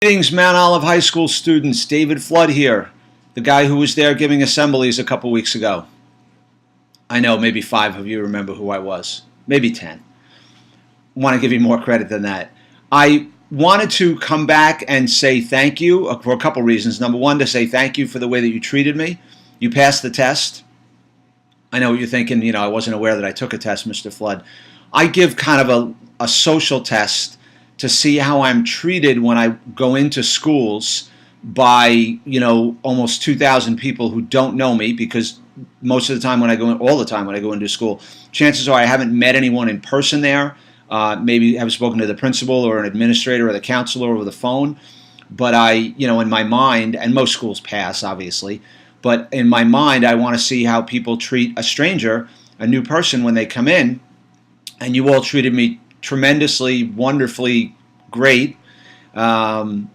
Greetings, Mount Olive High School students. David Flood here, the guy who was there giving assemblies a couple weeks ago. I know maybe 5 of you remember who I was, maybe 10. I want to give you more credit than that. I wanted to come back and say thank you for a couple reasons. Number one, to say thank you for the way that you treated me. You passed the test. I know what you're thinking, I wasn't aware that I took a test, Mr. Flood. I give kind of a social test to see how I'm treated when I go into schools by, almost 2,000 people who don't know me, because most of the time all the time when I go into school, chances are I haven't met anyone in person there. Maybe have spoken to the principal or an administrator or the counselor over the phone. But in my mind, and most schools pass, obviously, but in my mind, I want to see how people treat a stranger, a new person, when they come in. And you all treated me tremendously, wonderfully great, and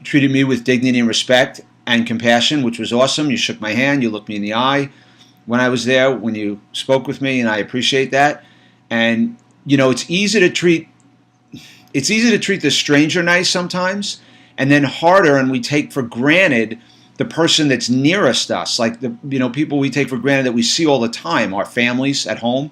treated me with dignity and respect and compassion, which was awesome. You shook my hand, you looked me in the eye when I was there, when you spoke with me, and I appreciate that. And it's easy to treat the stranger nice sometimes, and then harder, and we take for granted the person that's nearest us, like the people we take for granted that we see all the time, our families at home.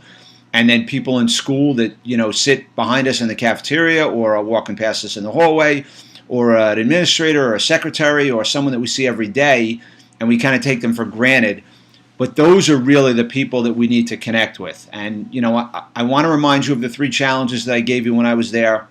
And then people in school that, sit behind us in the cafeteria or are walking past us in the hallway, or an administrator or a secretary or someone that we see every day, and we kind of take them for granted. But those are really the people that we need to connect with. And, I want to remind you of the 3 challenges that I gave you when I was there.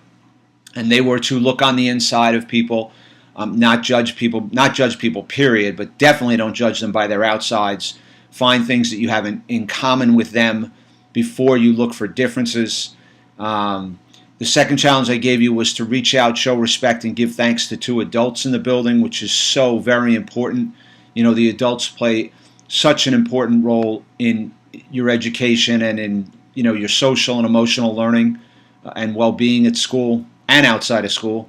And they were to look on the inside of people, not judge people, period, but definitely don't judge them by their outsides. Find things that you have in common with them before you look for differences. The second challenge I gave you was to reach out, show respect, and give thanks to 2 adults in the building, which is so very important. The adults play such an important role in your education and in your social and emotional learning and well-being at school and outside of school.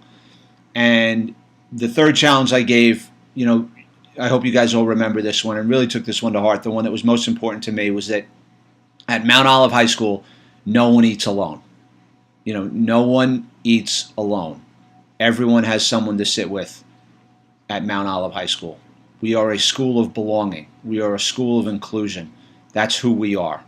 And the third challenge I gave, I hope you guys all remember this one and really took this one to heart. The one that was most important to me was that at Mount Olive High School, no one eats alone. No one eats alone. Everyone has someone to sit with at Mount Olive High School. We are a school of belonging. We are a school of inclusion. That's who we are.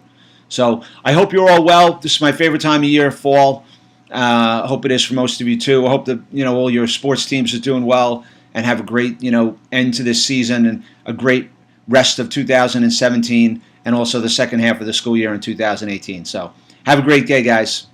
So I hope you're all well. This is my favorite time of year, fall. I hope it is for most of you too. I hope that all your sports teams are doing well and have a great end to this season and a great rest of 2017. And also the second half of the school year in 2018. So have a great day, guys.